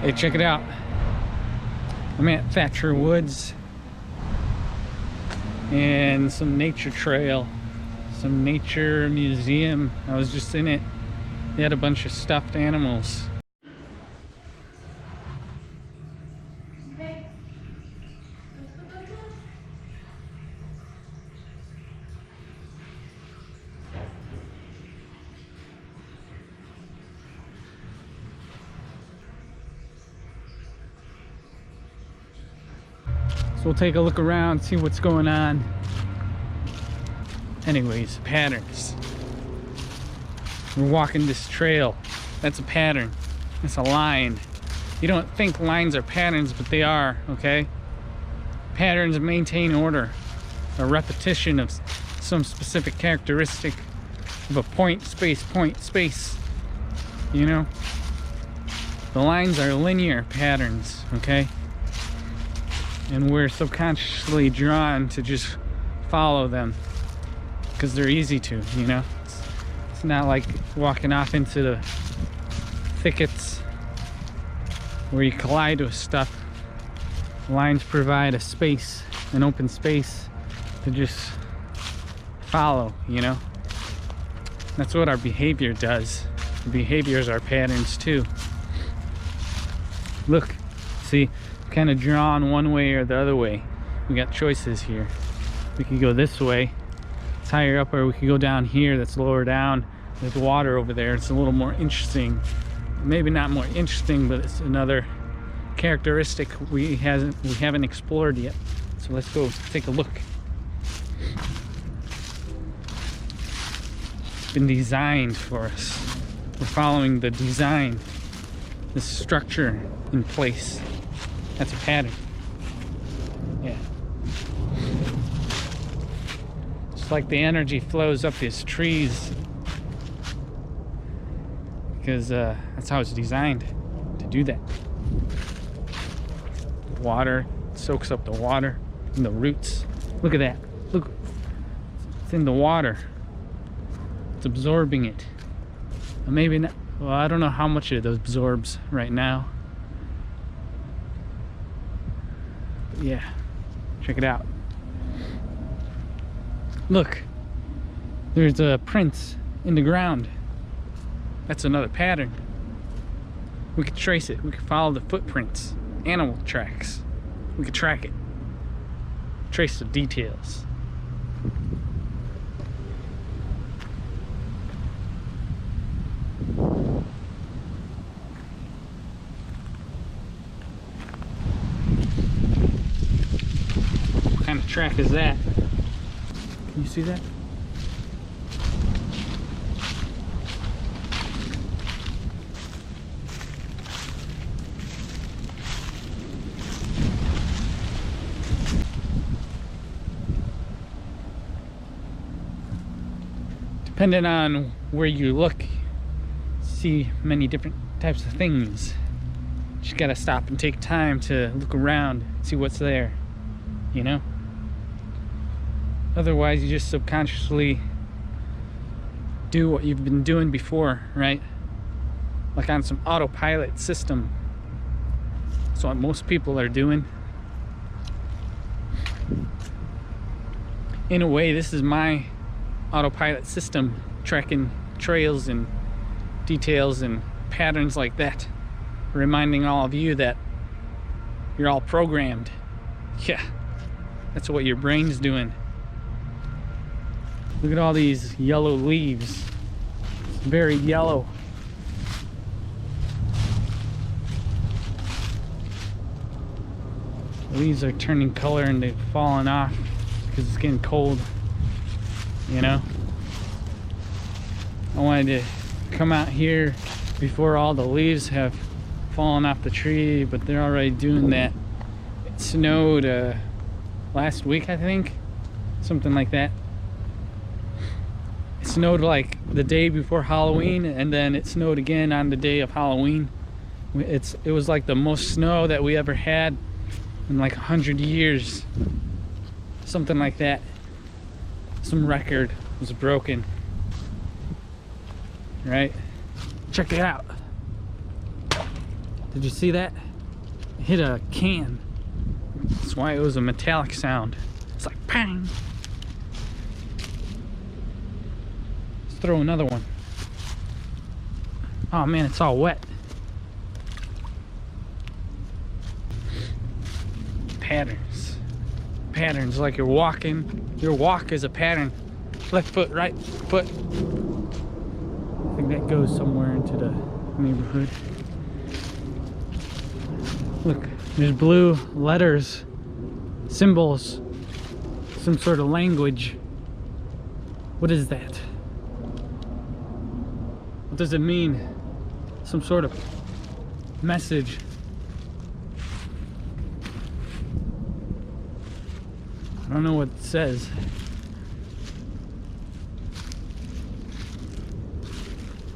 Hey, check it out. I'm at Thatcher Woods and some nature trail, some nature museum. I was just in it. They had a bunch of stuffed animals. So we'll take a look around, see what's going on. Anyways, patterns. We're walking this trail. That's a pattern. It's a line. You don't think lines are patterns, but they are, okay? Patterns maintain order. A repetition of some specific characteristic of a point, space. You know? The lines are linear patterns, okay? And we're subconsciously drawn to just follow them because they're easy to, you know. It's not like walking off into the thickets where you collide with stuff. Lines provide a space, an open space to just follow, you know. That's what our behavior does. Behaviors are patterns too. Look, see, kind of drawn one way or the other way. We got choices here. We could go this way, it's higher up, or we could go down here that's lower down. There's water over there. It's a little more interesting. Maybe not more interesting, but it's another characteristic we haven't explored yet. So let's go take a look. It's been designed for us. We're following the design, the structure in place. That's a pattern. Yeah. It's like the energy flows up these trees because that's how it's designed to do that. Water soaks up the water and the roots. Look at that. Look, it's in the water. It's absorbing it. Maybe not. Well, I don't know how much it absorbs right now. Yeah, check it out. Look, there's prints in the ground. That's another pattern. We could trace it. We could follow the footprints, animal tracks. We could track it, trace the details. What kind of track is that? Can you see that? Depending on where you look, see many different types of things. Just gotta stop and take time to look around, see what's there, you know? Otherwise, you just subconsciously do what you've been doing before, right? Like on some autopilot system. That's what most people are doing. In a way, this is my autopilot system, tracking trails and details and patterns like that, reminding all of you that you're all programmed. Yeah, that's what your brain's doing. Look at all these yellow leaves. It's very yellow. The leaves are turning color and they've fallen off because it's getting cold. You know, I wanted to come out here before all the leaves have fallen off the tree, but they're already doing that. It snowed last week, I think, something like that. It snowed like the day before Halloween, and then it snowed again on the day of Halloween. It was like the most snow that we ever had in like 100 years, something like that. Some record was broken, right? Check it out. Did you see that? It hit a can. That's why it was a metallic sound. It's like bang. Let's throw another one. Oh man, it's all wet. Patterns. Patterns, like you're walking. Your walk is a pattern. Left foot, right foot. I think that goes somewhere into the neighborhood. Look, there's blue letters, symbols, some sort of language. What is that? What does it mean? Some sort of message. I don't know what it says.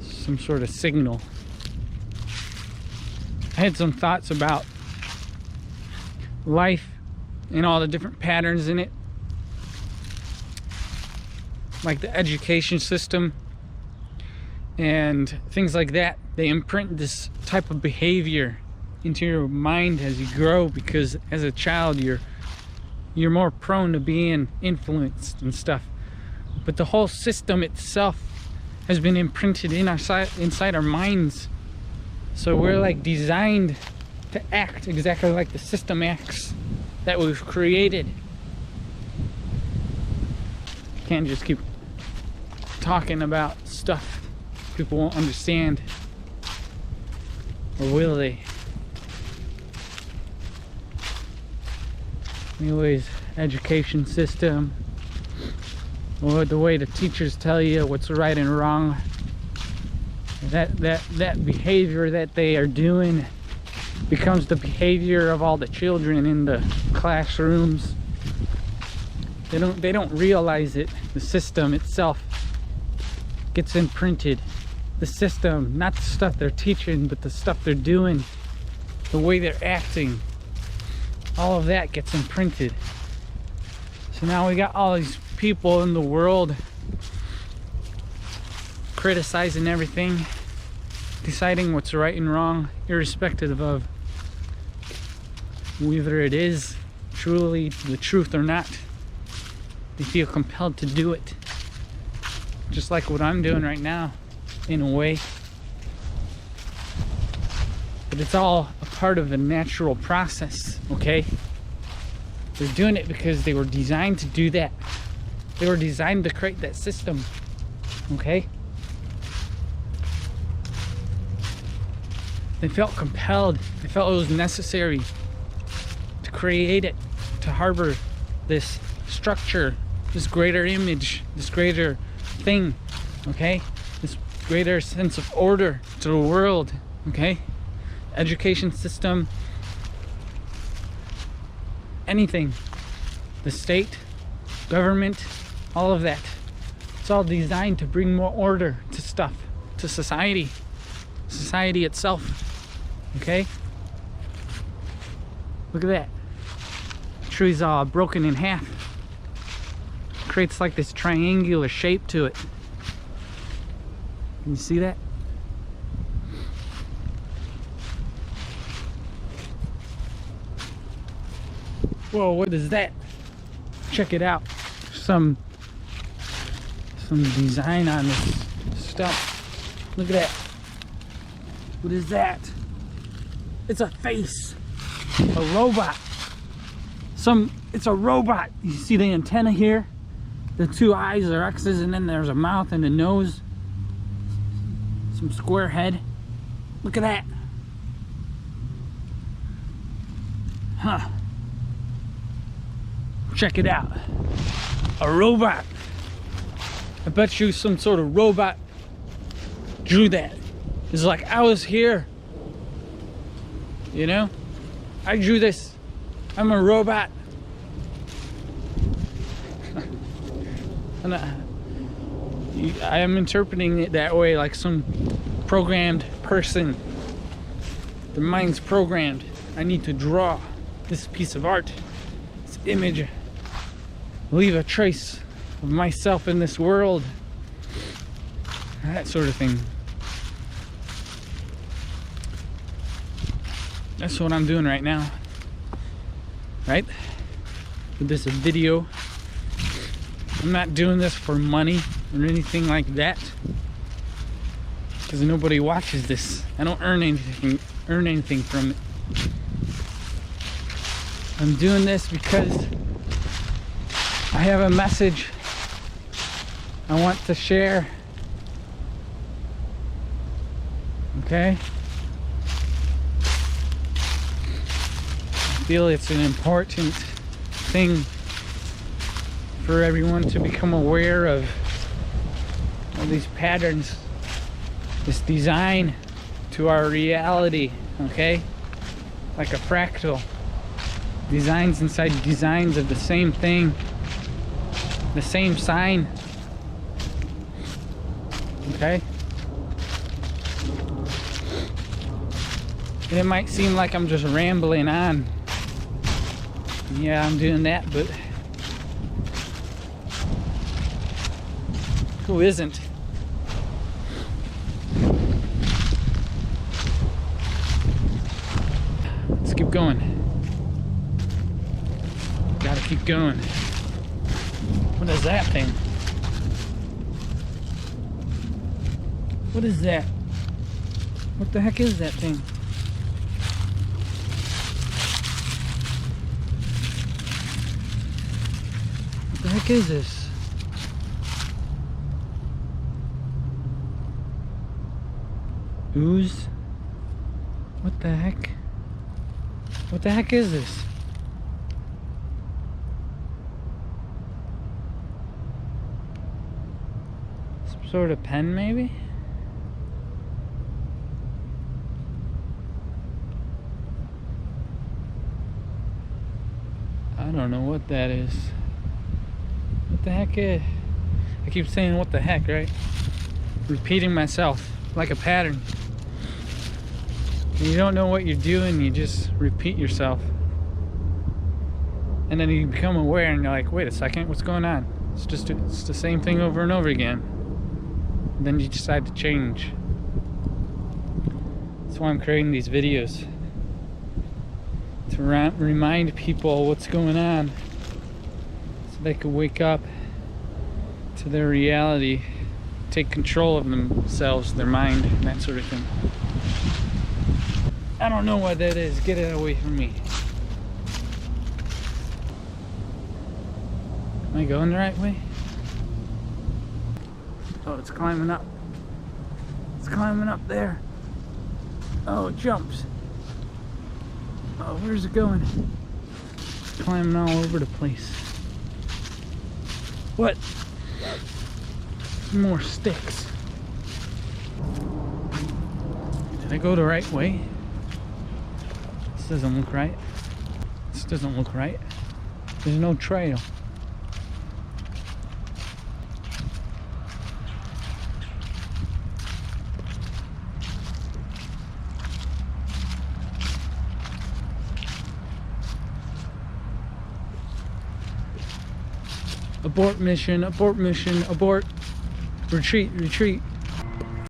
Some sort of signal. I had some thoughts about life and all the different patterns in it, like the education system and things like that. They imprint this type of behavior into your mind as you grow, because as a child you're more prone to being influenced and stuff. But the whole system itself has been imprinted in inside our minds, so we're like designed to act exactly like the system acts that we've created. Can't just keep talking about stuff people won't understand, or will they? Anyways, education system, or the way the teachers tell you what's right and wrong, that behavior that they are doing becomes the behavior of all the children in the classrooms. They don't realize it. The system itself gets imprinted. The system, not the stuff they're teaching, but the stuff they're doing, the way they're acting, all of that gets imprinted. So now we got all these people in the world criticizing everything, deciding what's right and wrong, irrespective of whether it is truly the truth or not. They feel compelled to do it, just like what I'm doing right now, in a way. But it's all a part of a natural process, okay? They're doing it because they were designed to do that. They were designed to create that system, okay? They felt compelled. They felt it was necessary to create it, to harbor this structure, this greater image, this greater thing, okay? This greater sense of order to the world, okay? Education system, anything, the state, government, all of that. It's all designed to bring more order to stuff, to society itself, okay? Look at that. The tree's all broken in half. Creates like this triangular shape to it. Can you see that? Whoa, what is that? Check it out. Some design on this stuff. Look at that. What is that? It's a face. A robot. It's a robot. You see the antenna here? The two eyes are X's, and then there's a mouth and a nose. Some square head. Look at that. Huh. Check it out. A robot. I bet you some sort of robot drew that. It's like, I was here. You know? I drew this. I'm a robot. And I am interpreting it that way, like some programmed person. The mind's programmed. I need to draw this piece of art, this image, leave a trace of myself in this world, that sort of thing. That's what I'm doing right now, right? With this video. I'm not doing this for money or anything like that, because nobody watches this. I don't earn anything from it. I'm doing this because I have a message I want to share. Okay? I feel it's an important thing for everyone to become aware of all these patterns, this design to our reality, okay? Like a fractal. Designs inside designs of the same thing, the same sign, okay? And it might seem like I'm just rambling on. Yeah, I'm doing that, but who isn't? Let's keep going. Gotta keep going. What is that thing? What is that? What the heck is that thing? What the heck is this? Ooze? What the heck? What the heck is this? Some sort of pen, maybe? I don't know what that is. What the heck is? I keep saying what the heck, right? Repeating myself like a pattern. And you don't know what you're doing, you just repeat yourself. And then you become aware and you're like, wait a second, what's going on? It's the same thing over and over again. And then you decide to change. That's why I'm creating these videos. To remind people what's going on, so they can wake up to their reality, take control of themselves, their mind, and that sort of thing. I don't know what that is. Get it away from me. Am I going the right way? Oh, it's climbing up. It's climbing up there. Oh, it jumps. Oh, where's it going? It's climbing all over the place. What? More sticks. Did I go the right way? This doesn't look right. This doesn't look right. There's no trail. Abort mission, abort mission, abort. Retreat, retreat.